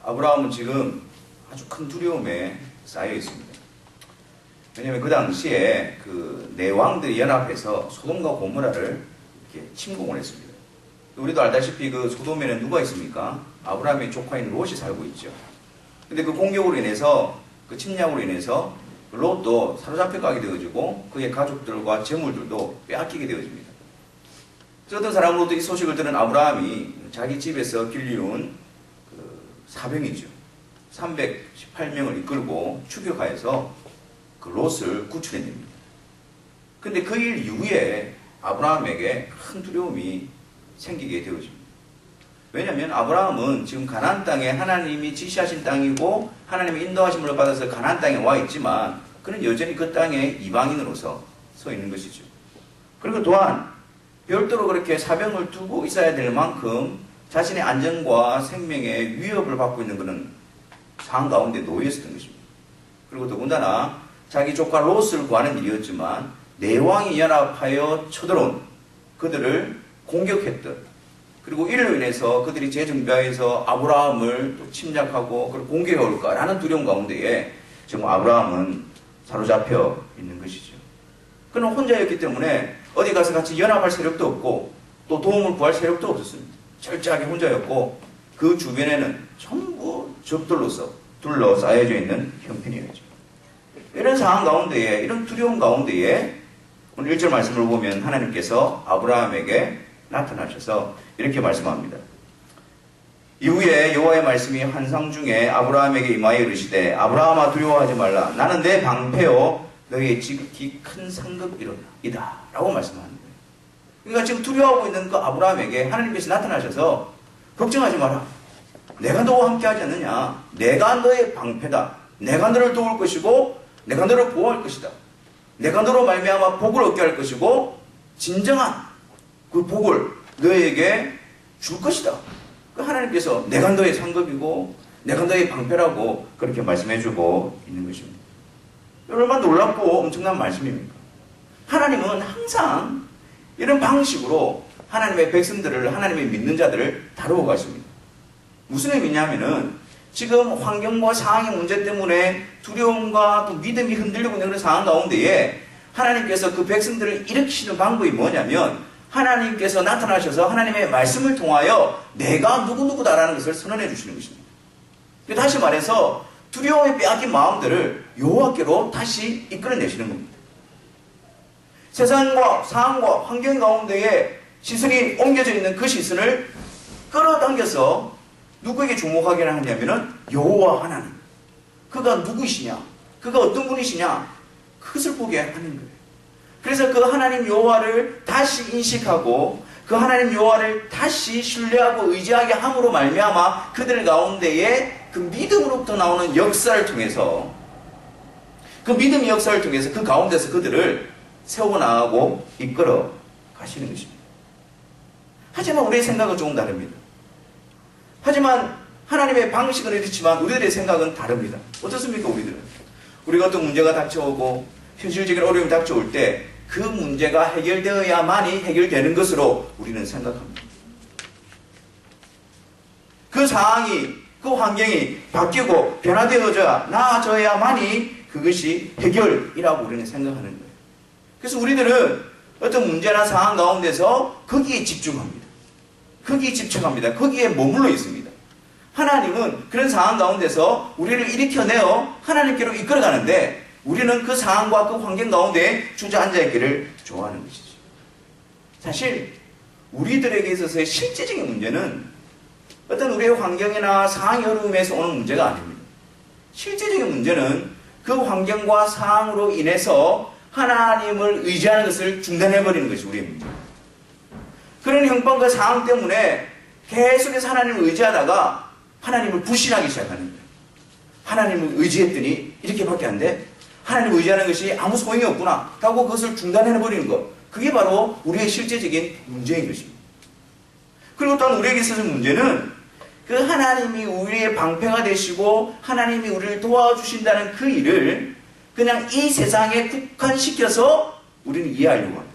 아브라함은 지금 아주 큰 두려움에 쌓여 있습니다. 왜냐하면 그 당시에 그 네 왕들이 연합해서 소돔과 고모라를 이렇게 침공을 했습니다. 우리도 알다시피 그 소돔에는 누가 있습니까? 아브라함의 조카인 롯이 살고 있죠. 근데 그 공격으로 인해서, 그 침략으로 인해서 롯도 사로잡혀가게 되어지고 그의 가족들과 재물들도 빼앗기게 되어집니다. 그래서 어떤 사람으로부터 이 소식을 들은 아브라함이 자기 집에서 길리운 그 사병이죠. 318명을 이끌고 추격하여서 그 롯을 구출해냅니다. 근데 그 일 이후에 아브라함에게 큰 두려움이 생기게 되어집니다. 왜냐하면 아브라함은 지금 가나안 땅에 하나님이 지시하신 땅이고 하나님의 인도하심을 받아서 가나안 땅에 와 있지만 그는 여전히 그 땅에 이방인으로서 서 있는 것이죠. 그리고 또한 별도로 그렇게 사병을 두고 있어야 될 만큼 자신의 안전과 생명의 위협을 받고 있는 그런 상황 가운데 놓여 있었던 것입니다. 그리고 더군다나 자기 조카 롯을 구하는 일이었지만 네 왕이 연합하여 쳐들어온 그들을 공격했던, 그리고 이를 인해서 그들이 재정비하여서 아브라함을 또 침략하고 그걸 공격해 올까라는 두려움 가운데에 지금 아브라함은 사로잡혀 있는 것이죠. 그는 혼자였기 때문에 어디 가서 같이 연합할 세력도 없고 또 도움을 구할 세력도 없었습니다. 철저하게 혼자였고 그 주변에는 전부 적들로서 둘러싸여져 있는 형편이었죠. 이런 상황 가운데에, 이런 두려움 가운데에 오늘 1절 말씀을 보면 하나님께서 아브라함에게 나타나셔서 이렇게 말씀합니다. 이후에 여호와의 말씀이 환상 중에 아브라함에게 임하여 이르시되 아브라함아 두려워하지 말라. 나는 내 방패요 너희의 지극히 큰 상급이로이다 라고 말씀하는 거예요. 그러니까 지금 두려워하고 있는 그 아브라함에게 하나님께서 나타나셔서 걱정하지 마라. 내가 너와 함께 하지 않느냐. 내가 너의 방패다. 내가 너를 도울 것이고 내가 너를 보호할 것이다. 내가 너로 말미암아 복을 얻게 할 것이고 진정한 그 복을 너에게 줄 것이다. 하나님께서 내가 너의 상급이고 내가 너의 방패라고 그렇게 말씀해주고 있는 것입니다. 얼마나 놀랍고 엄청난 말씀입니까? 하나님은 항상 이런 방식으로 하나님의 백성들을, 하나님의 믿는 자들을 다루어 가십니다. 무슨 의미냐면은 지금 환경과 상황의 문제 때문에 두려움과 또 믿음이 흔들리고 있는 그런 상황 가운데에 하나님께서 그 백성들을 일으키시는 방법이 뭐냐면 하나님께서 나타나셔서 하나님의 말씀을 통하여 내가 누구누구다라는 것을 선언해 주시는 것입니다. 다시 말해서 두려움에 빼앗긴 마음들을 여호와께로 다시 이끌어내시는 겁니다. 세상과 상황과 환경 가운데에 시선이 옮겨져 있는 그 시선을 끌어당겨서 누구에게 주목하게 하냐면은 여호와 하나님. 그가 누구시냐? 그가 어떤 분이시냐? 그것을 보게 하는 거예요. 그래서 그 하나님 여호와를 다시 인식하고 그 하나님 여호와를 다시 신뢰하고 의지하게 함으로 말미암아 그들 가운데에 그 믿음으로부터 나오는 역사를 통해서 그 믿음의 역사를 통해서 그 가운데서 그들을 세워나가고 이끌어 가시는 것입니다. 하지만 우리의 생각은 조금 다릅니다. 하지만 하나님의 방식은 이렇지만 우리들의 생각은 다릅니다. 어떻습니까 우리들은? 우리가 어떤 문제가 닥쳐오고 현실적인 어려움이 닥쳐올 때 그 문제가 해결되어야만이 해결되는 것으로 우리는 생각합니다. 그 상황이, 그 환경이 바뀌고 변화되어져야 나아져야만이 그것이 해결이라고 우리는 생각하는 거예요. 그래서 우리들은 어떤 문제나 상황 가운데서 거기에 집중합니다. 거기에 집착합니다. 거기에 머물러 있습니다. 하나님은 그런 상황 가운데서 우리를 일으켜내어 하나님께로 이끌어가는데 우리는 그 상황과 그 환경 가운데 주저앉아있기를 좋아하는 것이죠. 사실 우리들에게 있어서의 실제적인 문제는 어떤 우리의 환경이나 상황의 어려움에서 오는 문제가 아닙니다. 실제적인 문제는 그 환경과 상황으로 인해서 하나님을 의지하는 것을 중단해버리는 것이 우리의 문제입니다. 그런 형편과 상황 때문에 계속해서 하나님을 의지하다가 하나님을 불신하기 시작하는 거예요. 하나님을 의지했더니 이렇게밖에 안 돼? 하나님을 의지하는 것이 아무 소용이 없구나 하고 그것을 중단해버리는 것. 그게 바로 우리의 실제적인 문제인 것입니다. 그리고 또한 우리에게 있어서 문제는 그 하나님이 우리의 방패가 되시고 하나님이 우리를 도와주신다는 그 일을 그냥 이 세상에 국한시켜서 우리는 이해하려고 합니다.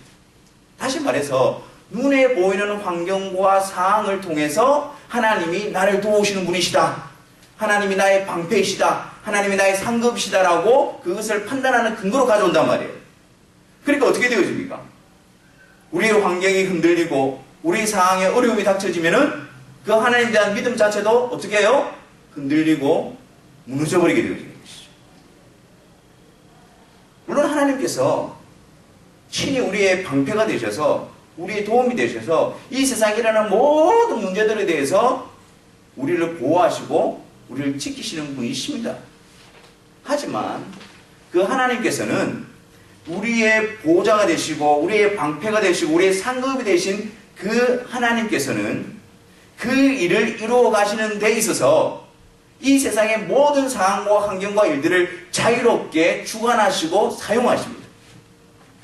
다시 말해서 눈에 보이는 환경과 상황을 통해서 하나님이 나를 도우시는 분이시다 하나님이 나의 방패이시다, 하나님이 나의 상급이시다라고 그것을 판단하는 근거로 가져온단 말이에요. 그러니까 어떻게 되어집니까? 우리의 환경이 흔들리고 우리 상황에 어려움이 닥쳐지면은 그 하나님에 대한 믿음 자체도 어떻게 해요? 흔들리고 무너져버리게 되어지는 것이죠. 물론 하나님께서 친히 우리의 방패가 되셔서 우리의 도움이 되셔서 이 세상에 일어나는 모든 문제들에 대해서 우리를 보호하시고 우리를 지키시는 분이십니다. 하지만 그 하나님께서는 우리의 보호자가 되시고 우리의 방패가 되시고 우리의 상급이 되신 그 하나님께서는 그 일을 이루어 가시는 데 있어서 이 세상의 모든 상황과 환경과 일들을 자유롭게 주관하시고 사용하십니다.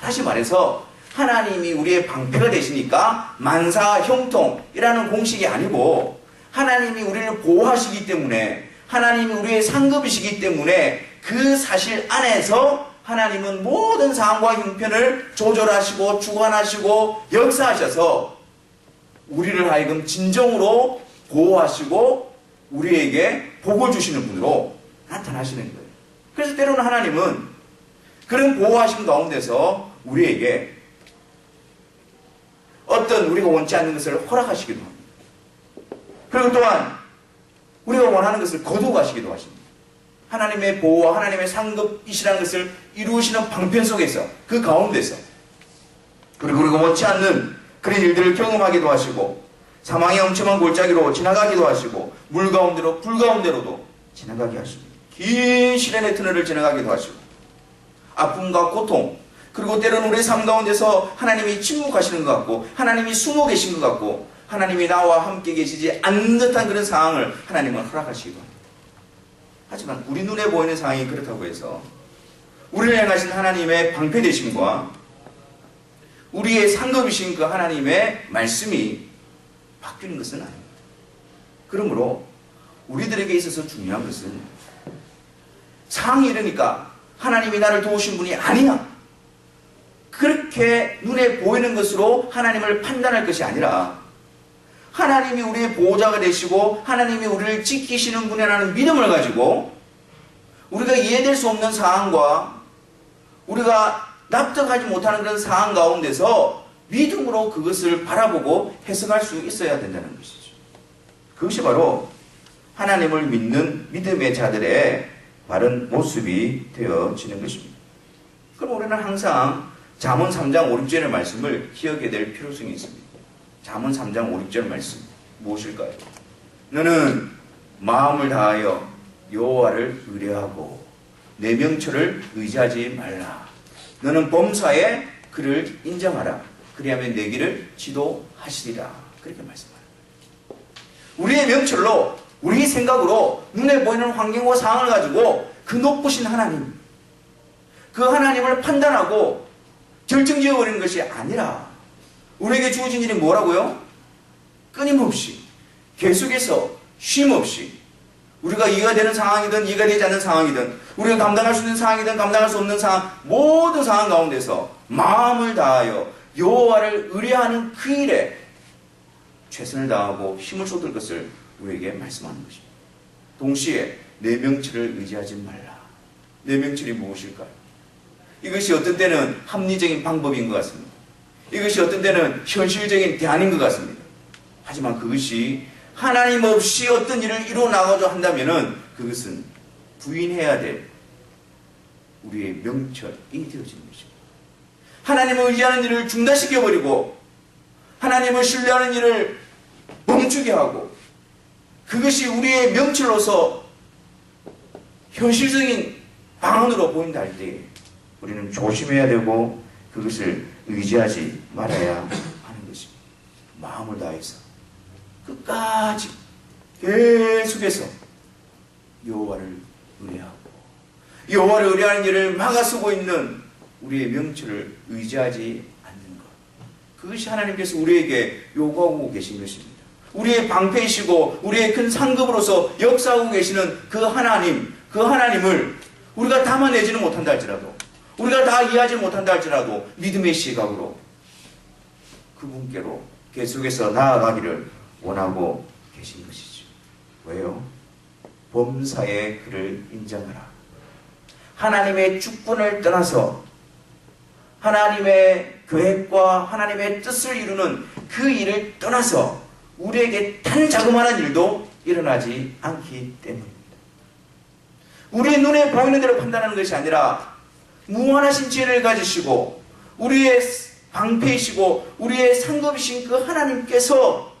다시 말해서 하나님이 우리의 방패가 되시니까 만사 형통이라는 공식이 아니고 하나님이 우리를 보호하시기 때문에 하나님이 우리의 상급이시기 때문에 그 사실 안에서 하나님은 모든 상황과 형편을 조절하시고 주관하시고 역사하셔서 우리를 하여금 진정으로 보호하시고 우리에게 복을 주시는 분으로 나타나시는 거예요. 그래서 때로는 하나님은 그런 보호하심 가운데서 우리에게 어떤 우리가 원치 않는 것을 허락하시기도 합니다. 그리고 또한 우리가 원하는 것을 거두어 가시기도 하십니다. 하나님의 보호와 하나님의 상급이시라는 것을 이루시는 방편 속에서 그 가운데서 그리고 우리가 원치 않는 그런 일들을 경험하기도 하시고 사망의 엄청난 골짜기로 지나가기도 하시고 물 가운데로 불 가운데로도 지나가게 하십니다. 긴 시련의 터널을 지나가기도 하시고 아픔과 고통 그리고 때로는 우리의 삶 가운데서 하나님이 침묵하시는 것 같고 하나님이 숨어 계신 것 같고 하나님이 나와 함께 계시지 않는 듯한 그런 상황을 하나님은 허락하시기도 합니다. 하지만 우리 눈에 보이는 상황이 그렇다고 해서 우리를 향하신 하나님의 방패 되심과 우리의 상급이신 그 하나님의 말씀이 바뀌는 것은 아닙니다. 그러므로 우리들에게 있어서 중요한 것은 상황이 이러니까 하나님이 나를 도우신 분이 아니야, 그렇게 눈에 보이는 것으로 하나님을 판단할 것이 아니라 하나님이 우리의 보호자가 되시고 하나님이 우리를 지키시는 분이라는 믿음을 가지고 우리가 이해될 수 없는 상황과 우리가 납득하지 못하는 그런 상황 가운데서 믿음으로 그것을 바라보고 해석할 수 있어야 된다는 것이죠. 그것이 바로 하나님을 믿는 믿음의 자들의 바른 모습이 되어지는 것입니다. 그럼 우리는 항상 잠언 3장 5, 6절의 말씀을 기억해야 될 필요성이 있습니다. 잠언 3장 5, 6절 말씀 무엇일까요? 너는 마음을 다하여 여호와를 의뢰하고 내 명철을 의지하지 말라. 너는 범사에 그를 인정하라. 그리하면 내 길을 지도하시리라. 그렇게 말씀합니다. 우리의 명철로 우리 생각으로 눈에 보이는 환경과 상황을 가지고 그 높으신 하나님, 그 하나님을 판단하고 결정지어버리는 것이 아니라 우리에게 주어진 일이 뭐라고요? 끊임없이 계속해서 쉼없이 우리가 이해가 되는 상황이든 이해가 되지 않는 상황이든 우리가 감당할 수 있는 상황이든 감당할 수 없는 상황, 모든 상황 가운데서 마음을 다하여 여호와를 의뢰하는 그 일에 최선을 다하고 힘을 쏟을 것을 우리에게 말씀하는 것입니다. 동시에 내 명철을 의지하지 말라. 내 명철이 무엇일까요? 이것이 어떤 때는 합리적인 방법인 것 같습니다. 이것이 어떤 때는 현실적인 대안인 것 같습니다. 하지만 그것이 하나님 없이 어떤 일을 이루어 나가자 한다면 그것은 부인해야 될 우리의 명철이 되어지는 것입니다. 하나님을 의지하는 일을 중단시켜버리고 하나님을 신뢰하는 일을 멈추게 하고 그것이 우리의 명철로서 현실적인 방안으로 보인다 할 때 우리는 조심해야 되고 그것을 의지하지 말아야 하는 것입니다. 마음을 다해서 끝까지 계속해서 여호와를 의뢰하고 여호와를 의뢰하는 일을 막아서고 있는 우리의 명철을 의지하지 않는 것, 그것이 하나님께서 우리에게 요구하고 계신 것입니다. 우리의 방패이시고 우리의 큰 상급으로서 역사하고 계시는 그 하나님, 그 하나님을 우리가 담아내지는 못한다 할지라도 우리가 다 이해하지 못한다 할지라도 믿음의 시각으로 그분께로 계속해서 나아가기를 원하고 계신 것이죠. 왜요? 범사에 그를 인정하라. 하나님의 주권을 떠나서 하나님의 계획과 하나님의 뜻을 이루는 그 일을 떠나서 우리에게 단 자그마한 일도 일어나지 않기 때문입니다. 우리의 눈에 보이는 대로 판단하는 것이 아니라 무한하신 지혜를 가지시고 우리의 방패이시고 우리의 상급이신 그 하나님께서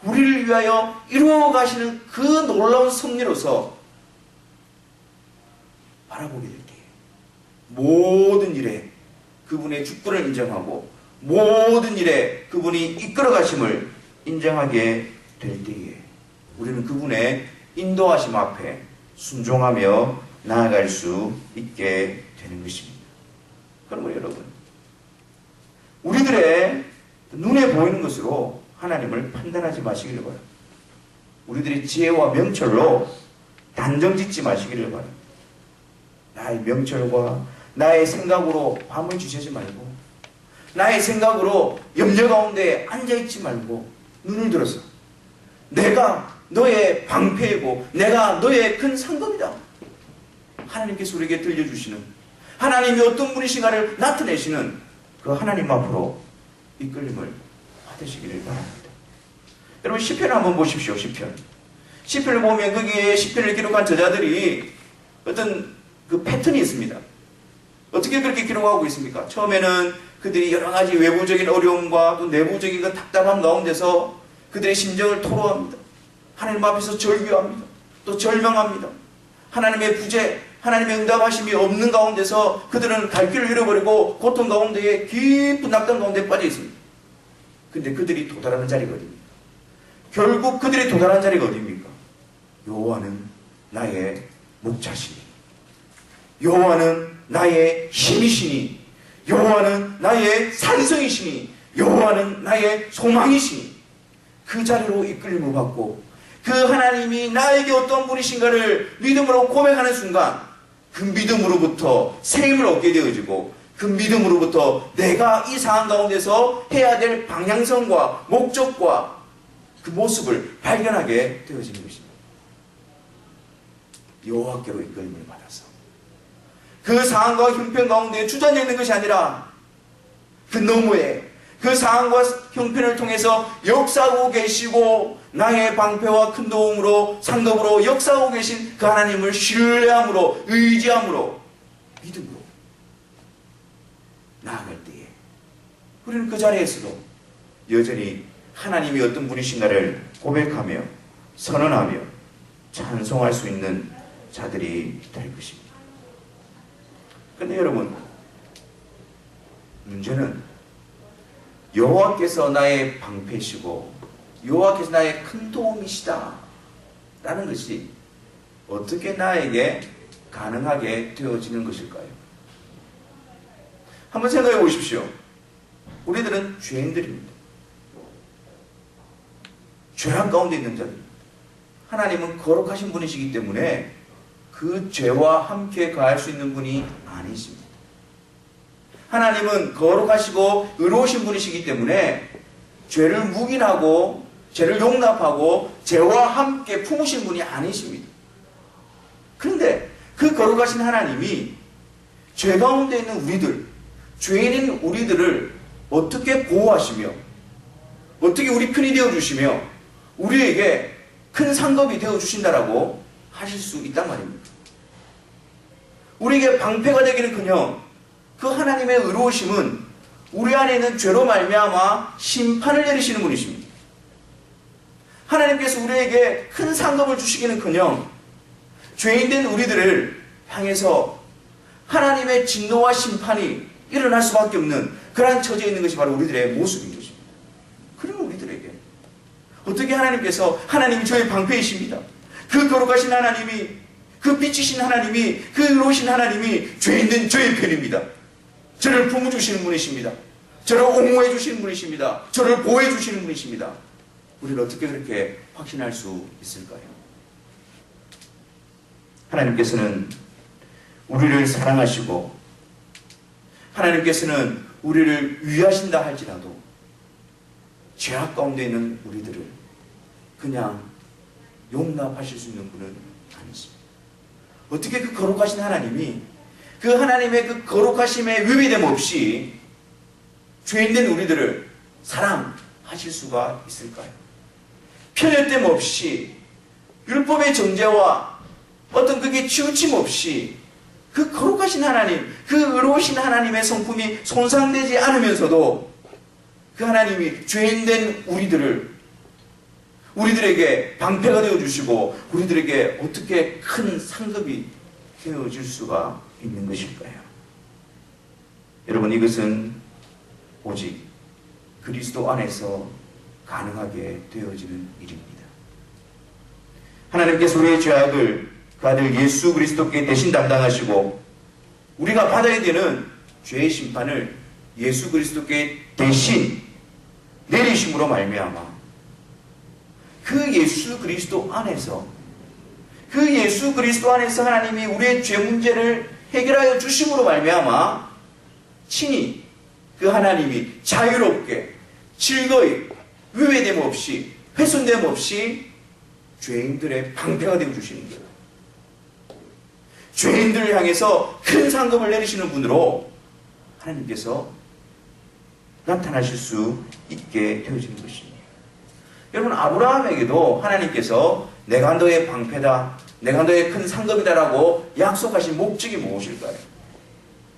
우리를 위하여 이루어 가시는 그 놀라운 섭리로서 바라보게 될 때에 모든 일에 그분의 주권을 인정하고 모든 일에 그분이 이끌어 가심을 인정하게 될 때에 우리는 그분의 인도하심 앞에 순종하며 나아갈 수 있게 되는 것입니다. 그러므로 여러분, 우리들의 눈에 보이는 것으로 하나님을 판단하지 마시기를 바랍니다. 우리들의 지혜와 명철로 단정 짓지 마시기를 바랍니다. 나의 명철과 나의 생각으로 밤을 주시지 말고 나의 생각으로 염려 가운데 앉아있지 말고 눈을 들어서 내가 너의 방패이고 내가 너의 큰 상급이다. 하나님께서 우리에게 들려주시는 하나님이 어떤 분이신가를 나타내시는 그 하나님 앞으로 이끌림을 받으시기를 바랍니다. 여러분 시편을 한번 보십시오. 시편을 보면 거기에 시편을 기록한 저자들이 어떤 그 패턴이 있습니다. 어떻게 그렇게 기록하고 있습니까? 처음에는 그들이 여러 가지 외부적인 어려움과 또 내부적인 그 답답함 가운데서 그들의 심정을 토로합니다. 하나님 앞에서 절규합니다. 또 절망합니다. 하나님의 부재, 하나님의 응답하심이 없는 가운데서 그들은 갈 길을 잃어버리고 고통 가운데에 깊은 낙담 가운데 빠져 있습니다. 근데 그들이 도달하는 자리가 어디입니까? 결국 그들이 도달하는 자리가 어디입니까? 여호와는 나의 목자시니, 여호와는 나의 힘이시니, 여호와는 나의 산성이시니, 여호와는 나의 소망이시니, 그 자리로 이끌림을 받고 그 하나님이 나에게 어떤 분이신가를 믿음으로 고백하는 순간 그 믿음으로부터 새 힘을 얻게 되어지고 그 믿음으로부터 내가 이 상황 가운데서 해야 될 방향성과 목적과 그 모습을 발견하게 되어지는 것입니다. 여호와께로 이끌림을 받아서 그 상황과 형편 가운데 주저앉아 있는 것이 아니라 그 너머에 그 상황과 형편을 통해서 역사하고 계시고 나의 방패와 큰 도움으로 상급으로 역사하고 계신 그 하나님을 신뢰함으로 의지함으로 믿음으로 나아갈 때에 우리는 그 자리에서도 여전히 하나님이 어떤 분이신가를 고백하며 선언하며 찬송할 수 있는 자들이 될 것입니다. 그런데 여러분, 문제는 여호와께서 나의 방패시고 여호와께서 나의 큰 도움이시다 라는 것이 어떻게 나에게 가능하게 되어지는 것일까요? 한번 생각해 보십시오. 우리들은 죄인들입니다. 죄악 가운데 있는 자들입니다. 하나님은 거룩하신 분이시기 때문에 그 죄와 함께 가할 수 있는 분이 아니십니다. 하나님은 거룩하시고 의로우신 분이시기 때문에 죄를 묵인하고 죄를 용납하고 죄와 함께 품으신 분이 아니십니다. 그런데 그 거룩하신 하나님이 죄 가운데 있는 우리들, 죄인인 우리들을 어떻게 보호하시며 어떻게 우리 편이 되어주시며 우리에게 큰 상급이 되어주신다라고 하실 수 있단 말입니다. 우리에게 방패가 되기는커녕 그 하나님의 의로우심은 우리 안에 있는 죄로 말미암아 심판을 내리시는 분이십니다. 하나님께서 우리에게 큰 상급을 주시기는커녕 죄인된 우리들을 향해서 하나님의 진노와 심판이 일어날 수밖에 없는 그러한 처지에 있는 것이 바로 우리들의 모습인 것입니다. 그러면 우리들에게 어떻게 하나님께서 하나님이 저의 방패이십니다. 그 거룩하신 하나님이, 그 빛이신 하나님이, 그 의로우신 하나님이 죄인된 저의 편입니다. 저를 품어주시는 분이십니다. 저를 옹호해 주시는 분이십니다. 저를 보호해 주시는 분이십니다. 우리는 어떻게 그렇게 확신할 수 있을까요? 하나님께서는 우리를 사랑하시고 하나님께서는 우리를 위하신다 할지라도 죄악 가운데 있는 우리들을 그냥 용납하실 수 있는 분은 아니십니다. 어떻게 그 거룩하신 하나님이 그 하나님의 그 거룩하심에 위배됨 없이 죄인된 우리들을 사랑하실 수가 있을까요? 편협됨 없이 율법의 정죄와 어떤 그게 치우침 없이 그 거룩하신 하나님, 그 의로우신 하나님의 성품이 손상되지 않으면서도 그 하나님이 죄인된 우리들에게 방패가 되어주시고 우리들에게 어떻게 큰 상급이 되어질 수가 있는 것일까요? 여러분, 이것은 오직 그리스도 안에서 가능하게 되어지는 일입니다. 하나님께서 우리의 죄악을 그 아들 예수 그리스도께 대신 담당하시고 우리가 받아야 되는 죄의 심판을 예수 그리스도께 대신 내리심으로 말미암아 그 예수 그리스도 안에서 하나님이 우리의 죄 문제를 해결하여 주심으로 말미암아 친히 그 하나님이 자유롭게 즐거이 위배됨 없이 훼손됨 없이 죄인들의 방패가 되어 주시는 거예요. 죄인들을 향해서 큰 상급을 내리시는 분으로 하나님께서 나타나실 수 있게 되어지는 것입니다. 여러분, 아브라함에게도 하나님께서 내가 너의 방패다, 내가 너의 큰 상급이다라고 약속하신 목적이 무엇일까요?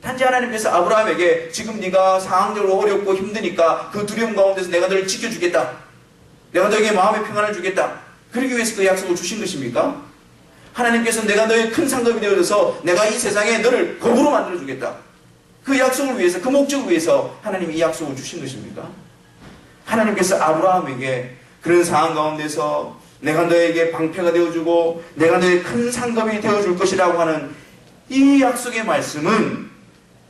단지 하나님께서 아브라함에게 지금 네가 상황적으로 어렵고 힘드니까 그 두려움 가운데서 내가 너를 지켜주겠다, 내가 너에게 마음의 평안을 주겠다, 그러기 위해서 그 약속을 주신 것입니까? 하나님께서 내가 너의 큰 상급이 되어져서 내가 이 세상에 너를 거부로 만들어주겠다, 그 약속을 위해서, 그 목적을 위해서 하나님이 이 약속을 주신 것입니까? 하나님께서 아브라함에게 그런 상황 가운데서 내가 너에게 방패가 되어주고 내가 너의 큰 상급이 되어줄 것이라고 하는 이 약속의 말씀은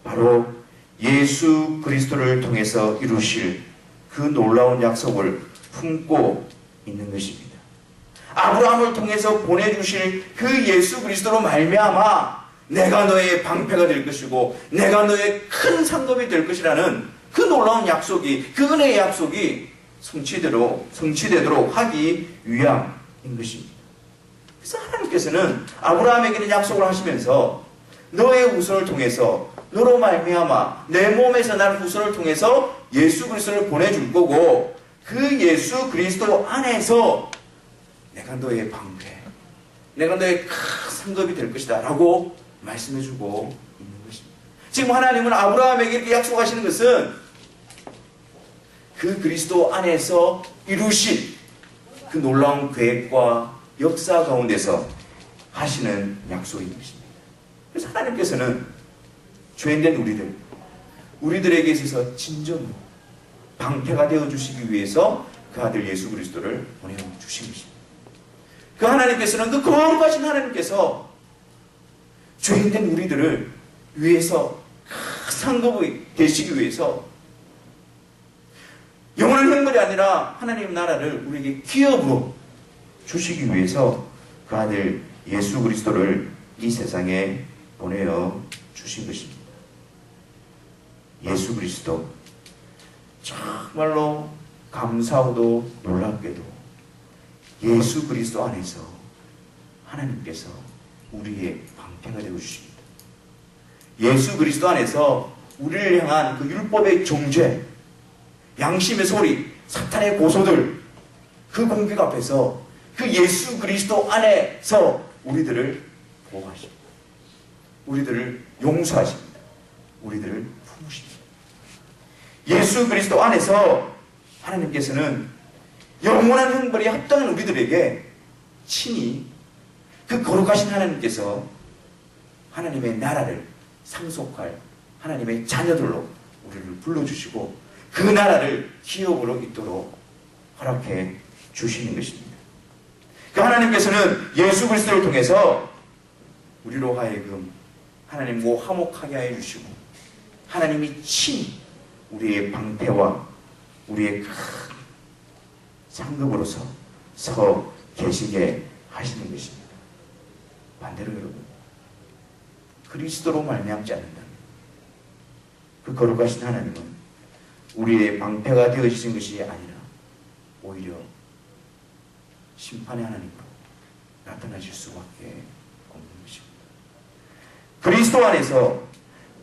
바로 예수 그리스도를 통해서 이루실 그 놀라운 약속을 품고 있는 것입니다. 아브라함을 통해서 보내주실 그 예수 그리스도로 말미암아 내가 너의 방패가 될 것이고 내가 너의 큰 상급이 될 것이라는 그 놀라운 약속이, 그 은혜의 약속이 성취되도록 하기 위함인 것입니다. 그래서 하나님께서는 아브라함에게는 약속을 하시면서 너의 후손을 통해서, 너로 말미암아 내 몸에서 난 후손을 통해서 예수 그리스도를 보내줄 거고 그 예수 그리스도 안에서 내가 너의 방패, 내가 너의 큰 상급이 될 것이다 라고 말씀해주고 있는 것입니다. 지금 하나님은 아브라함에게 이렇게 약속하시는 것은 그 그리스도 안에서 이루신 그 놀라운 계획과 역사 가운데서 하시는 약속인 것입니다. 그래서 하나님께서는 죄인된 우리들에게 있어서 진정으로 방패가 되어주시기 위해서 그 아들 예수 그리스도를 보내주신 것입니다. 그 하나님께서는, 그 거룩하신 하나님께서 죄인된 우리들을 위해서 상급이 되시기 위해서 영원한 형벌이 아니라 하나님 나라를 우리에게 기업으로 주시기 위해서 그 아들 예수 그리스도를 이 세상에 보내어 주신 것입니다. 예수 그리스도, 정말로 감사하고도 놀랍게도 예수 그리스도 안에서 하나님께서 우리의 방패가 되어 주십니다. 예수 그리스도 안에서 우리를 향한 그 율법의 정죄, 양심의 소리, 사탄의 고소들, 그 공격 앞에서 그 예수 그리스도 안에서 우리들을 보호하십니다. 우리들을 용서하십니다. 우리들을 품으십니다. 예수 그리스도 안에서 하나님께서는 영원한 형벌이 합당한 우리들에게 친히 그 거룩하신 하나님께서 하나님의 나라를 상속할 하나님의 자녀들로 우리를 불러주시고 그 나라를 기업으로 있도록 허락해 주시는 것입니다. 그 하나님께서는 예수 그리스도를 통해서 우리로 하여금 하나님과 화목하게 하여 주시고 하나님이 친히 우리의 방패와 우리의 큰 상급으로서 서 계시게 하시는 것입니다. 반대로 여러분, 그리스도로 말미암지 않는다면 그 거룩하신 하나님은 우리의 방패가 되어지신 것이 아니라 오히려 심판의 하나님으로 나타나실 수밖에 없는 것입니다. 그리스도 안에서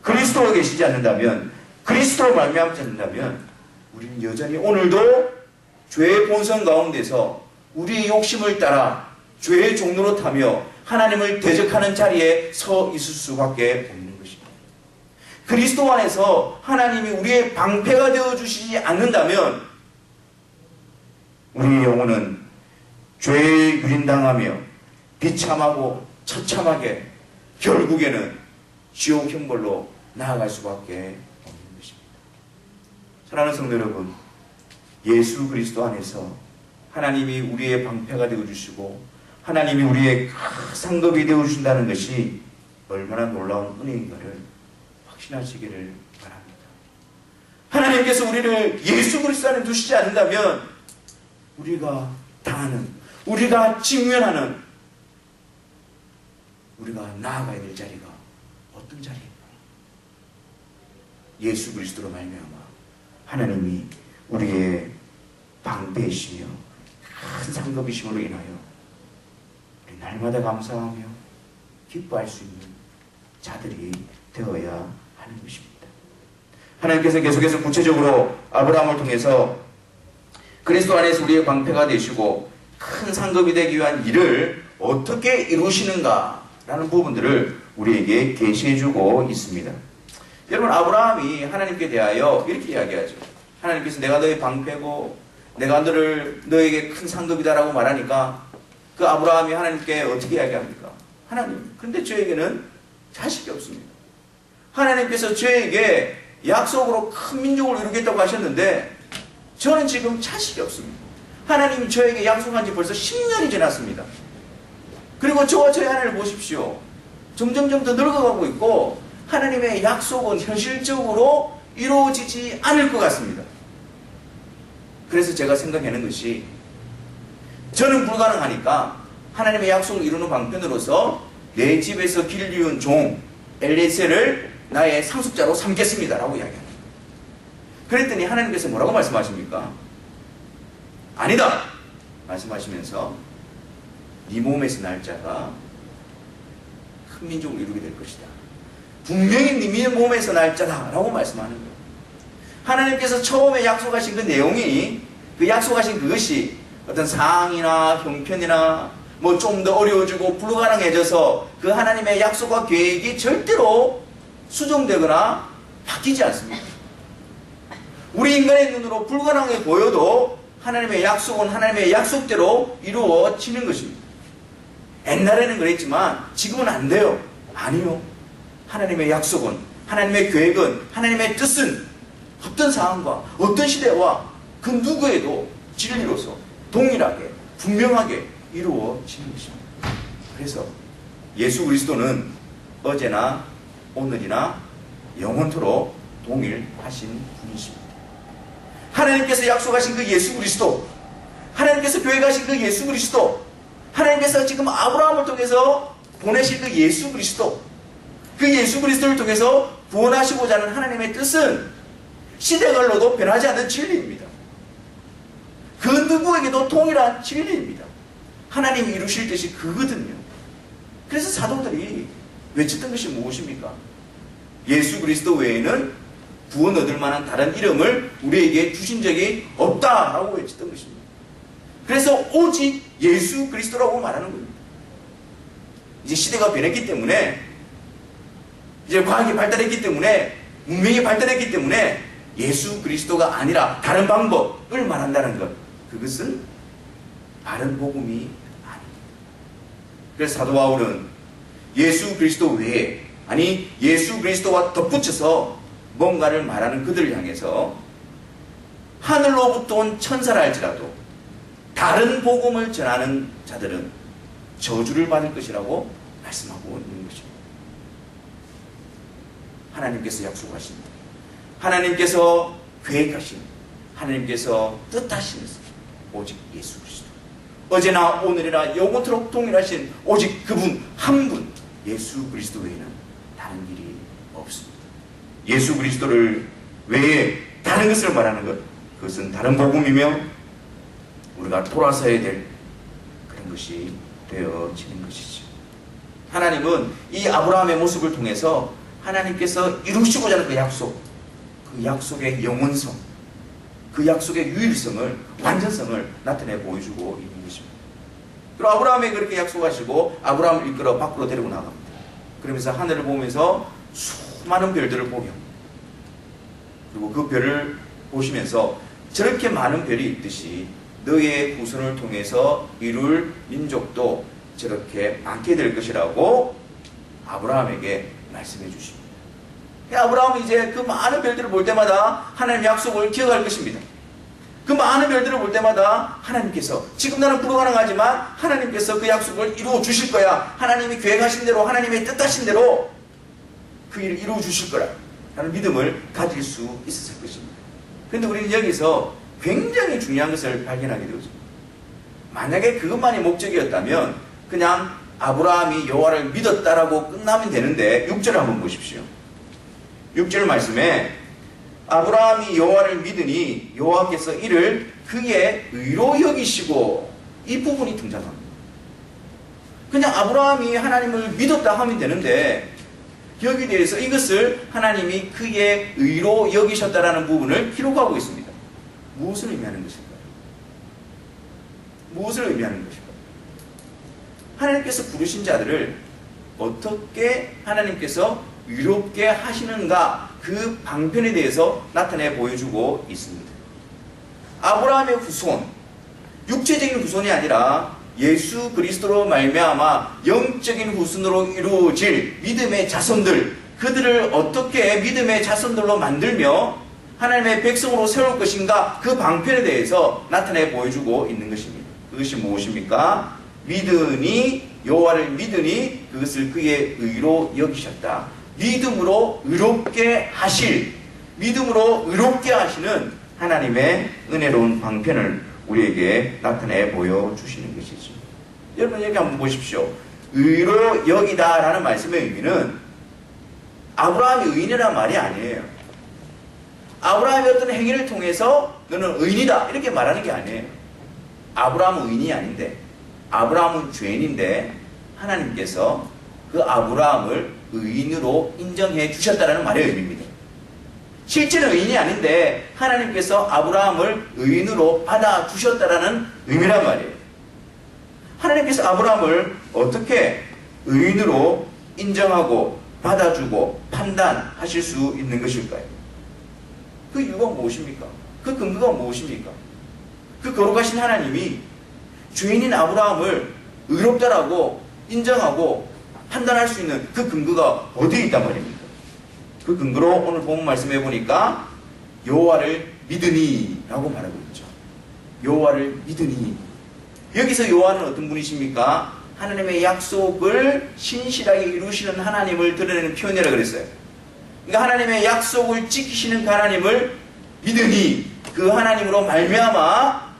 그리스도가 계시지 않는다면, 그리스도로 말미암지 않는다면 우리는 여전히 오늘도 죄의 본성 가운데서 우리의 욕심을 따라 죄의 종로로 타며 하나님을 대적하는 자리에 서 있을 수밖에 없는 것입니다. 그리스도 안에서 하나님이 우리의 방패가 되어주시지 않는다면 우리의 영혼은 죄에 유린당하며 비참하고 처참하게 결국에는 지옥 형벌로 나아갈 수밖에 없는 것입니다. 사랑하는 성도 여러분, 예수 그리스도 안에서 하나님이 우리의 방패가 되어주시고 하나님이 우리의 상급이 되어주신다는 것이 얼마나 놀라운 은혜인가를 확신하시기를 바랍니다. 하나님께서 우리를 예수 그리스도 안에 두시지 않는다면 우리가 당하는, 우리가 직면하는, 우리가 나아가야 될 자리가 어떤 자리인가? 예수 그리스도로 말미암아 하나님이 우리의 방패이시며 큰 상급이심으로 인하여 우리 날마다 감사하며 기뻐할 수 있는 자들이 되어야 하는 것입니다. 하나님께서 계속해서 구체적으로 아브라함을 통해서 그리스도 안에서 우리의 방패가 되시고 큰 상급이 되기 위한 일을 어떻게 이루시는가라는 부분들을 우리에게 계시해주고 있습니다. 여러분, 아브라함이 하나님께 대하여 이렇게 이야기하죠. 하나님께서 내가 너의 방패고 내가 너에게 큰 상급이다라고 말하니까 그 아브라함이 하나님께 어떻게 이야기합니까? 하나님, 근데 저에게는 자식이 없습니다. 하나님께서 저에게 약속으로 큰 민족을 이루겠다고 하셨는데 저는 지금 자식이 없습니다. 하나님이 저에게 약속한 지 벌써 10년이 지났습니다. 그리고 저와 저의 아내를 보십시오. 점점점 더 늙어가고 있고 하나님의 약속은 현실적으로 이루어지지 않을 것 같습니다. 그래서 제가 생각하는 것이 저는 불가능하니까 하나님의 약속을 이루는 방편으로서 내 집에서 길리운 종 엘리에셀을 나의 상속자로 삼겠습니다 라고 이야기합니다. 그랬더니 하나님께서 뭐라고 말씀하십니까? 아니다! 말씀하시면서 네 몸에서 날 자가 큰 민족을 이루게 될 것이다. 분명히 네 몸에서 날 자다 라고 말씀하는 거예요. 하나님께서 처음에 약속하신 그 내용이, 그 약속하신 그것이 어떤 상황이나 형편이나 뭐 좀 더 어려워지고 불가능해져서 그 하나님의 약속과 계획이 절대로 수정되거나 바뀌지 않습니다. 우리 인간의 눈으로 불가능해 보여도 하나님의 약속은 하나님의 약속대로 이루어지는 것입니다. 옛날에는 그랬지만 지금은 안 돼요. 아니요. 하나님의 약속은, 하나님의 계획은, 하나님의 뜻은 어떤 상황과 어떤 시대와 그 누구에도 진리로서 동일하게 분명하게 이루어지는 것입니다. 그래서 예수 그리스도는 어제나 오늘이나 영원토록 동일하신 분이십니다. 하나님께서 약속하신 그 예수 그리스도, 하나님께서 계획하신 그 예수 그리스도, 하나님께서 지금 아브라함을 통해서 보내실 그 예수 그리스도, 그 예수 그리스도를 통해서 구원하시고자 하는 하나님의 뜻은 시대별로도 변하지 않는 진리입니다. 그 누구에게도 동일한 진리입니다. 하나님이 이루실 뜻이 그거든요. 그래서 사도들이 외쳤던 것이 무엇입니까? 예수 그리스도 외에는 구원 얻을 만한 다른 이름을 우리에게 주신 적이 없다라고 외쳤던 것입니다. 그래서 오직 예수 그리스도라고 말하는 겁니다. 이제 시대가 변했기 때문에, 이제 과학이 발달했기 때문에, 문명이 발달했기 때문에 예수 그리스도가 아니라 다른 방법을 말한다는 것, 그것은 바른 복음이 아닙니다. 그래서 사도 바울은 예수 그리스도 외에, 아니 예수 그리스도와 덧붙여서 뭔가를 말하는 그들을 향해서 하늘로부터 온 천사라 할지라도 다른 복음을 전하는 자들은 저주를 받을 것이라고 말씀하고 있는 것입니다. 하나님께서 약속하신, 하나님께서 계획하신, 하나님께서 뜻하신 오직 예수 그리스도, 어제나 오늘이나 영원토록 동일하신 오직 그분 한 분, 예수 그리스도 외에는 다른 길이 없습니다. 예수 그리스도를 외에 다른 것을 말하는 것, 그것은 다른 복음이며 우리가 돌아서야 될 그런 것이 되어지는 것이죠. 하나님은 이 아브라함의 모습을 통해서 하나님께서 이루시고자 하는 그 약속의 영원성, 그 약속의 유일성을, 완전성을 나타내 보여주고 있는 것입니다. 그리고 아브라함이 그렇게 약속하시고 아브라함을 이끌어 밖으로 데리고 나갑니다. 그러면서 하늘을 보면서 수많은 별들을 보게 합니다. 그리고 그 별을 보시면서 저렇게 많은 별이 있듯이 너의 후손을 통해서 이룰 민족도 저렇게 많게 될 것이라고 아브라함에게 말씀해 주십니다. 아브라함은 이제 그 많은 별들을 볼 때마다 하나님의 약속을 기억할 것입니다. 그 많은 별들을 볼 때마다 하나님께서, 지금 나는 불가능하지만 하나님께서 그 약속을 이루어 주실 거야. 하나님이 계획하신 대로, 하나님의 뜻하신 대로 그 일을 이루어 주실 거라 라는 믿음을 가질 수 있었을 것입니다. 그런데 우리는 여기서 굉장히 중요한 것을 발견하게 되었습니다. 만약에 그것만이 목적이었다면 그냥 아브라함이 여호와를 믿었다라고 끝나면 되는데 6절을 한번 보십시오. 6절 말씀에 아브라함이 여호와를 믿으니 여호와께서 이를 그의 의로 여기시고, 이 부분이 등장합니다. 그냥 아브라함이 하나님을 믿었다 하면 되는데 여기에 대해서 이것을 하나님이 그의 의로 여기셨다라는 부분을 기록하고 있습니다. 무엇을 의미하는 것일까요? 무엇을 의미하는 것일까요? 하나님께서 부르신 자들을 어떻게 하나님께서 의롭게 하시는가, 그 방편에 대해서 나타내 보여주고 있습니다. 아브라함의 후손, 육체적인 후손이 아니라 예수 그리스도로 말미암아 영적인 후손으로 이루어질 믿음의 자손들, 그들을 어떻게 믿음의 자손들로 만들며 하나님의 백성으로 세울 것인가, 그 방편에 대해서 나타내 보여주고 있는 것입니다. 그것이 무엇입니까? 믿으니, 여호와를 믿으니 그것을 그의 의로 여기셨다. 믿음으로 의롭게 하실, 믿음으로 의롭게 하시는 하나님의 은혜로운 방편을 우리에게 나타내 보여주시는 것이죠. 여러분 여기 한번 보십시오. 의로 여기다 라는 말씀의 의미는 아브라함이 의인이라는 말이 아니에요. 아브라함이 어떤 행위를 통해서 너는 의인이다 이렇게 말하는 게 아니에요. 아브라함은 의인이 아닌데, 아브라함은 죄인인데 하나님께서 그 아브라함을 의인으로 인정해 주셨다는 말의 의미입니다. 실제는 의인이 아닌데 하나님께서 아브라함을 의인으로 받아주셨다는 의미란 말이에요. 하나님께서 아브라함을 어떻게 의인으로 인정하고 받아주고 판단하실 수 있는 것일까요? 그 이유가 무엇입니까? 그 근거가 무엇입니까? 그 거룩하신 하나님이 죄인인 아브라함을 의롭다라고 인정하고 판단할 수 있는 그 근거가 어디에 있단 말입니까? 그 근거로 오늘 본문 말씀해 보니까 여호와를 믿으니 라고 말하고 있죠. 여호와를 믿으니. 여기서 여호와는 어떤 분이십니까? 하나님의 약속을 신실하게 이루시는 하나님을 드러내는 표현이라고 그랬어요. 그러니까 하나님의 약속을 지키시는 그 하나님을 믿으니, 그 하나님으로 말미암아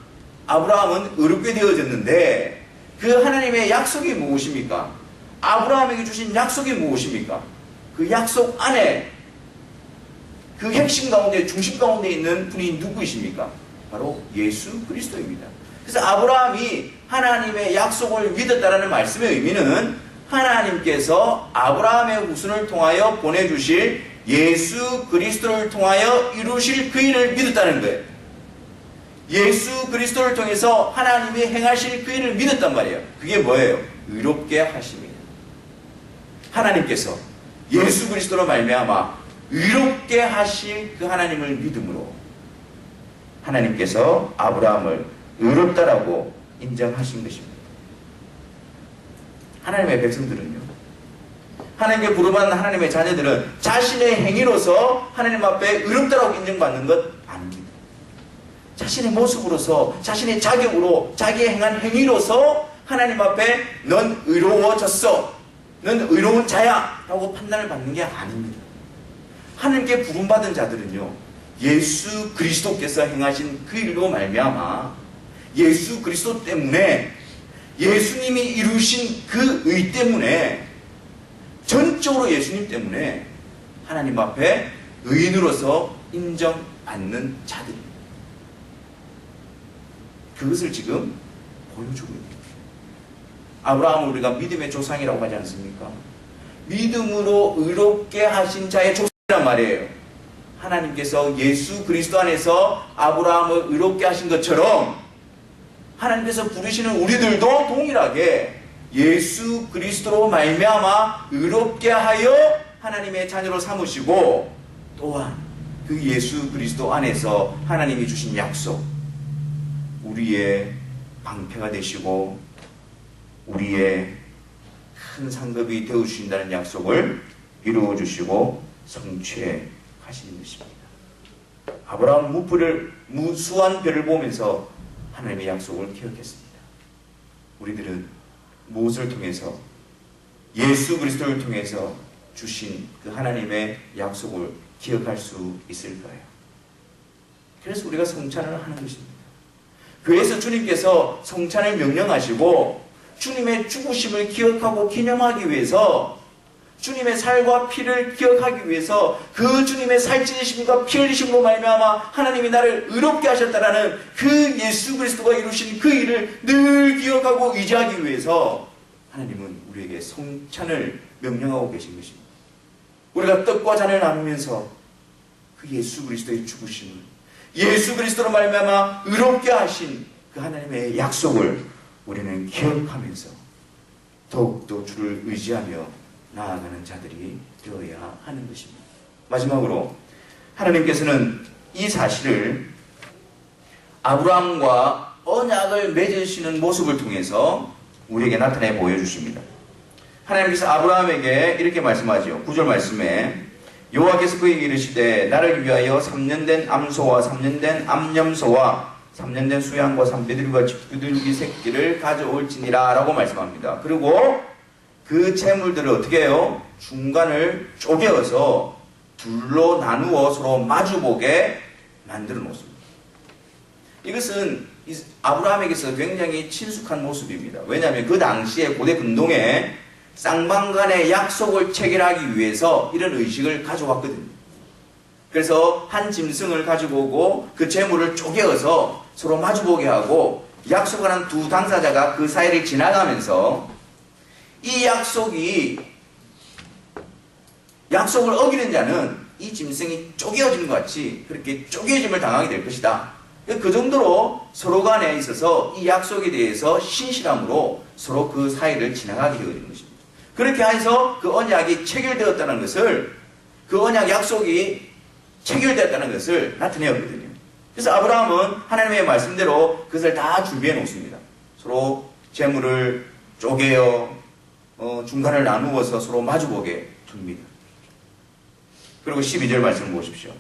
아브라함은 의롭게 되어졌는데, 그 하나님의 약속이 무엇입니까? 아브라함에게 주신 약속이 무엇입니까? 그 약속 안에 그 핵심 가운데, 중심 가운데 있는 분이 누구이십니까? 바로 예수 그리스도입니다. 그래서 아브라함이 하나님의 약속을 믿었다라는 말씀의 의미는 하나님께서 아브라함의 후손을 통하여 보내주실 예수 그리스도를 통하여 이루실 그 일을 믿었다는 거예요. 예수 그리스도를 통해서 하나님이 행하실 그 일을 믿었단 말이에요. 그게 뭐예요? 의롭게 하심이에요. 하나님께서 예수 그리스도로 말미암아 의롭게 하실 그 하나님을 믿음으로 하나님께서 아브라함을 의롭다라고 인정하신 것입니다. 하나님의 백성들은요, 하나님께 부름받는 하나님의 자녀들은 자신의 행위로서 하나님 앞에 의롭다라고 인정받는 것 아닙니다. 자신의 모습으로서, 자신의 자격으로, 자기의 행한 행위로서 하나님 앞에 넌 의로워졌어, 넌 의로운 자야 라고 판단을 받는 게 아닙니다. 하나님께 부름받은 자들은요, 예수 그리스도께서 행하신 그 일로 말미암아 예수 그리스도 때문에, 예수님이 이루신 그 의 때문에, 전적으로 예수님 때문에 하나님 앞에 의인으로서 인정받는 자들입니다. 그것을 지금 보여주고 있는 거예요. 아브라함을 우리가 믿음의 조상이라고 하지 않습니까? 믿음으로 의롭게 하신 자의 조상이란 말이에요. 하나님께서 예수 그리스도 안에서 아브라함을 의롭게 하신 것처럼 하나님께서 부르시는 우리들도 동일하게 예수 그리스도로 말미암아 의롭게 하여 하나님의 자녀로 삼으시고, 또한 그 예수 그리스도 안에서 하나님이 주신 약속, 우리의 방패가 되시고 우리의 큰 상급이 되어주신다는 약속을 이루어주시고 성취하시는 것입니다. 아브라함은 무수한 별을 보면서 하나님의 약속을 기억했습니다. 우리들은 무엇을 통해서, 예수 그리스도를 통해서 주신 그 하나님의 약속을 기억할 수 있을까요? 그래서 우리가 성찬을 하는 것입니다. 그래서 주님께서 성찬을 명령하시고 주님의 죽으심을 기억하고 기념하기 위해서, 주님의 살과 피를 기억하기 위해서, 그 주님의 살찌으심과 피 흘리심으로 말미암아 하나님이 나를 의롭게 하셨다라는 그 예수 그리스도가 이루신 그 일을 늘 기억하고 의지하기 위해서 하나님은 우리에게 성찬을 명령하고 계신 것입니다. 우리가 떡과 잔을 나누면서 그 예수 그리스도의 죽으심을, 예수 그리스도로 말미암아 의롭게 하신 그 하나님의 약속을 우리는 기억하면서 더욱더 주를 의지하며 나아가는 자들이 되어야 하는 것입니다. 마지막으로 하나님께서는 이 사실을 아브라함과 언약을 맺으시는 모습을 통해서 우리에게 나타내 보여주십니다. 하나님께서 아브라함에게 이렇게 말씀하죠. 9절 말씀에 여호와께서 그에게 이르시되 나를 위하여 3년 된 암소와 3년 된 암염소와 3년 된 수양과 3비둘기와 집비둘기 새끼를 가져올지니라 라고 말씀합니다. 그리고 그 재물들을 어떻게 해요? 중간을 쪼개어서 둘로 나누어 서로 마주보게 만들어 놓습니다. 이것은 아브라함에게서 굉장히 친숙한 모습입니다. 왜냐하면 그 당시에 고대 근동에 쌍방간의 약속을 체결하기 위해서 이런 의식을 가져왔거든요. 그래서 한 짐승을 가지고 오고 그 재물을 쪼개어서 서로 마주보게 하고 약속하는 두 당사자가 그 사이를 지나가면서 이 약속을 어기는 자는 이 짐승이 쪼개어진 것 같이 그렇게 쪼개짐을 당하게 될 것이다. 그 정도로 서로 간에 있어서 이 약속에 대해서 신실함으로 서로 그 사이를 지나가게 되어진 것입니다. 그렇게 해서 그 언약이 체결되었다는 것을, 그 언약 약속이 체결되었다는 것을 나타내었거든요. 그래서 아브라함은 하나님의 말씀대로 그것을 다 준비해 놓습니다. 서로 재물을 쪼개어 중간을 나누어서 서로 마주보게 둡니다. 그리고 12절 말씀을 보십시오.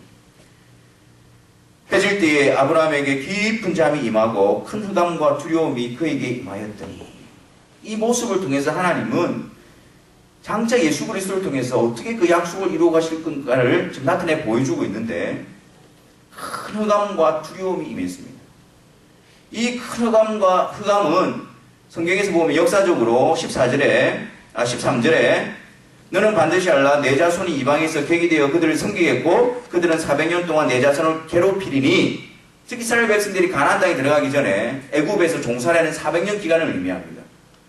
해질 때에 아브라함에게 깊은 잠이 임하고 큰 흑암과 두려움이 그에게 임하였더니, 이 모습을 통해서 하나님은 장차 예수 그리스도를 통해서 어떻게 그 약속을 이루어 가실 건가를 지금 나타내 보여주고 있는데, 큰 흑암과 두려움이 임했습니다. 이 큰 흑암은 성경에서 보면 역사적으로 13절에 너는 반드시 알라 내 자손이 이방에서 객이 되어 그들을 섬기겠고 그들은 400년 동안 내 자손을 괴롭히리니, 즉 이스라엘 백성들이 가나안 땅에 들어가기 전에 애굽에서 종살이하는 400년 기간을 의미합니다.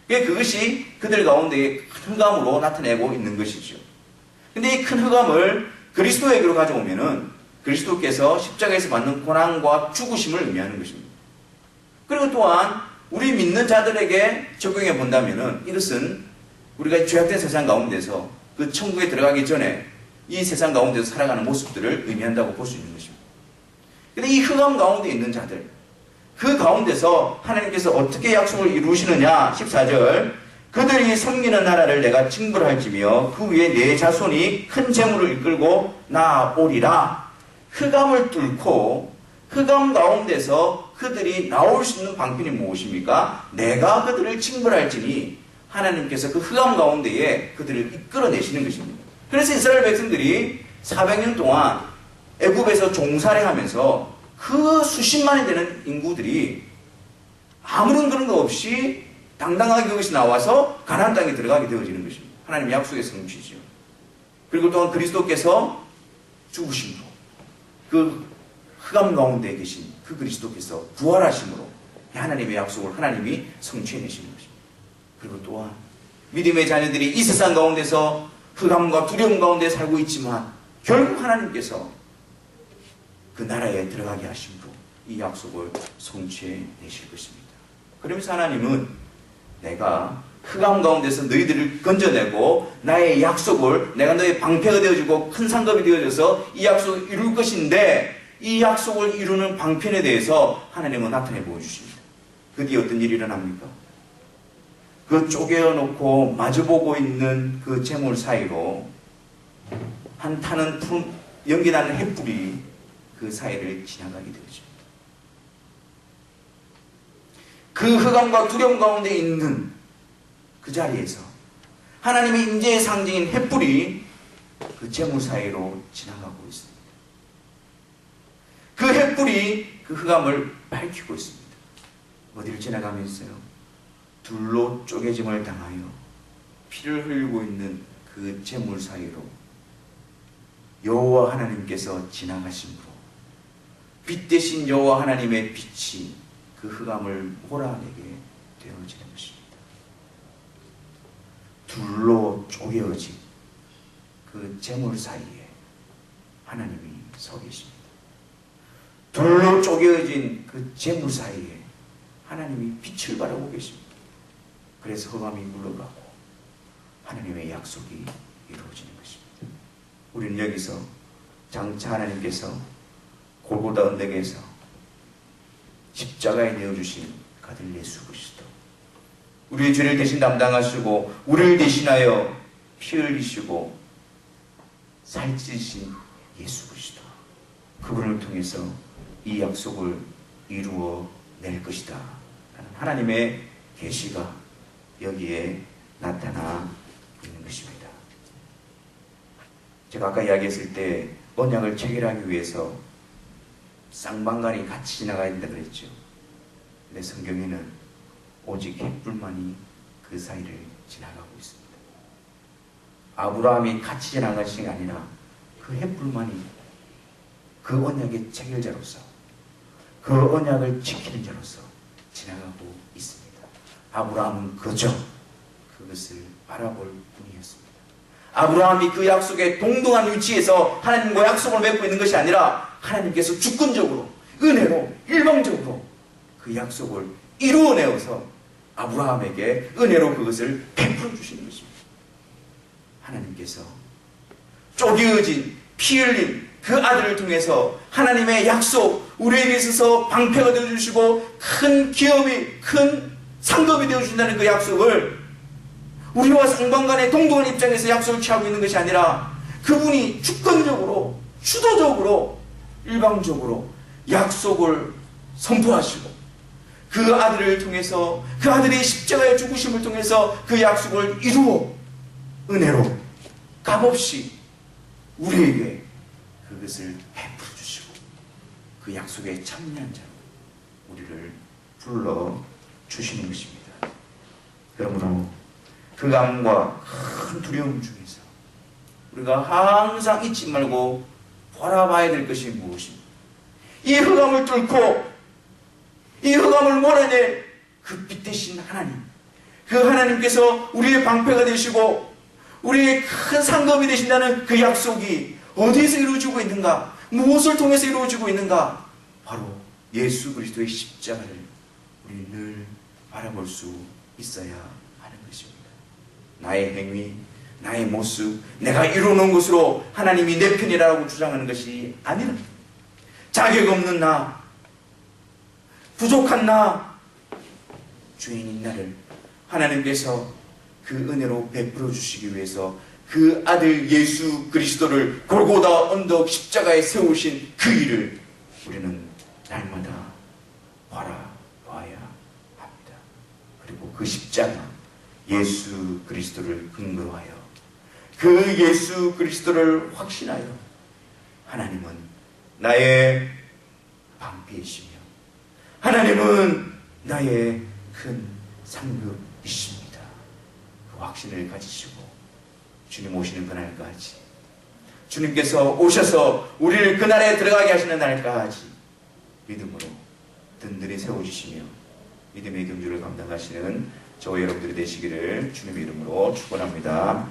그것이 그들 가운데의 큰 흑암으로 나타내고 있는 것이죠. 근데 이 큰 흑암을 그리스도에게로 가져오면은 그리스도께서 십자가에서 받는 고난과 죽으심을 의미하는 것입니다. 그리고 또한 우리 믿는 자들에게 적용해 본다면은 이것은 우리가 죄악된 세상 가운데서 그 천국에 들어가기 전에 이 세상 가운데서 살아가는 모습들을 의미한다고 볼 수 있는 것입니다. 근데 이 흑암 가운데 있는 자들, 그 가운데서 하나님께서 어떻게 약속을 이루시느냐. 14절 그들이 섬기는 나라를 내가 징벌할지며 그 위에 내 자손이 큰 재물을 이끌고 나오리라. 흑암을 뚫고 흑암 가운데서 그들이 나올 수 있는 방편이 무엇입니까? 내가 그들을 징벌할지니, 하나님께서 그 흑암 가운데에 그들을 이끌어내시는 것입니다. 그래서 이스라엘 백성들이 400년 동안 애굽에서 종살이하면서 그 수십만이 되는 인구들이 아무런 그런 거 없이 당당하게 그것이 나와서 가나안 땅에 들어가게 되어지는 것입니다. 하나님의 약속의 성취죠. 그리고 또한 그리스도께서 죽으심으로 그 흑암 가운데 계신 그 그리스도께서 부활하심으로 하나님의 약속을 하나님이 성취해내시는 것입니다. 그리고 또한 믿음의 자녀들이 이 세상 가운데서 흑암과 두려움 가운데 살고 있지만 결국 하나님께서 그 나라에 들어가게 하심으로 이 약속을 성취해 내실 것입니다. 그러면서 하나님은 내가 흑암 가운데서 너희들을 건져내고 나의 약속을, 내가 너의 방패가 되어주고 큰 상급이 되어져서 이 약속을 이룰 것인데, 이 약속을 이루는 방편에 대해서 하나님은 나타내 보여주십니다. 그 뒤에 어떤 일이 일어납니까? 그 쪼개어놓고 마주보고 있는 그 재물 사이로 한 타는 푸른 연기나는 횃불이 그 사이를 지나가게 되죠. 그 흑암과 두려움 가운데 있는 그 자리에서 하나님의 임재의 상징인 횃불이 그 재물 사이로 지나가고 있습니다. 그 횃불이 그 흑암을 밝히고 있습니다. 어디를 지나가면서요? 둘로 쪼개짐을 당하여 피를 흘리고 있는 그 재물 사이로 여호와 하나님께서 지나가심으로 빛 대신 여호와 하나님의 빛이 그 흑암을 몰아내게 되어지는 것입니다. 둘로 쪼개어진 그 재물 사이에 하나님이 서 계십니다. 둘로 쪼개어진 그 재물 사이에 하나님이 빛을 바라보고 계십니다. 그래서 흑암이 물러가고 하나님의 약속이 이루어지는 것입니다. 우리는 여기서 장차 하나님께서 골고다 언덕에서 십자가에 내어주신 그 아들 예수 그리스도, 우리의 죄를 대신 담당하시고 우리를 대신하여 피 흘리시고 살찌신 예수 그리스도, 그분을 통해서 이 약속을 이루어 낼 것이다 라는 하나님의 계시가 여기에 나타나 있는 것입니다. 제가 아까 이야기했을 때 언약을 체결하기 위해서 쌍방간이 같이 지나가야 된다 그랬죠. 근데 성경에는 오직 횃불만이 그 사이를 지나가고 있습니다. 아브라함이 같이 지나간 것이 아니라 그 횃불만이 그 언약의 체결자로서, 그 언약을 지키는 자로서 지나가고 있습니다. 아브라함은 그저 그것을 바라볼 뿐이었습니다. 아브라함이 그 약속의 동등한 위치에서 하나님과 약속을 맺고 있는 것이 아니라 하나님께서 주권적으로, 은혜로, 일방적으로 그 약속을 이루어내어서 아브라함에게 은혜로 그것을 베풀어 주시는 것입니다. 하나님께서 쪼개어진 피 흘린 그 아들을 통해서 하나님의 약속, 우리에게 있어서 방패가 되어주시고 큰 기업이, 큰 상급이 되어주신다는 그 약속을 우리와 상방간의 동등한 입장에서 약속을 취하고 있는 것이 아니라 그분이 주권적으로, 주도적으로, 일방적으로 약속을 선포하시고 그 아들을 통해서, 그 아들의 십자가의 죽으심을 통해서 그 약속을 이루어 은혜로 값없이 우리에게 그것을 베풀어 주시고 그 약속에 참여한 자로 우리를 불러 주시는 것입니다. 그러므로 흑암과 큰 두려움 중에서 우리가 항상 잊지 말고 바라봐야 될 것이 무엇입니까? 이 흑암을 뚫고 이 흑암을 몰아낼 그 빛 대신 하나님, 그 하나님께서 우리의 방패가 되시고 우리의 큰 상급이 되신다는 그 약속이 어디에서 이루어지고 있는가? 무엇을 통해서 이루어지고 있는가? 바로 예수 그리스도의 십자가를 우리 늘 바라볼 수 있어야 하는 것입니다. 나의 행위, 나의 모습, 내가 이루어놓은 것으로 하나님이 내 편이라고 주장하는 것이 아니라 자격 없는 나, 부족한 나, 죄인인 나를 하나님께서 그 은혜로 베풀어 주시기 위해서 그 아들 예수 그리스도를 골고다 언덕 십자가에 세우신 그 일을 우리는 날마다 바라봐야 합니다. 그리고 그 십자가 예수 그리스도를 근거하여 그 예수 그리스도를 확신하여 하나님은 나의 방패이시며 하나님은 나의 큰 상급이십니다. 그 확신을 가지시고 주님 오시는 그날까지, 주님께서 오셔서 우리를 그날에 들어가게 하시는 날까지 믿음으로 든든히 세워주시며 믿음의 경주를 감당하시는 저와 여러분들이 되시기를 주님의 이름으로 축원합니다.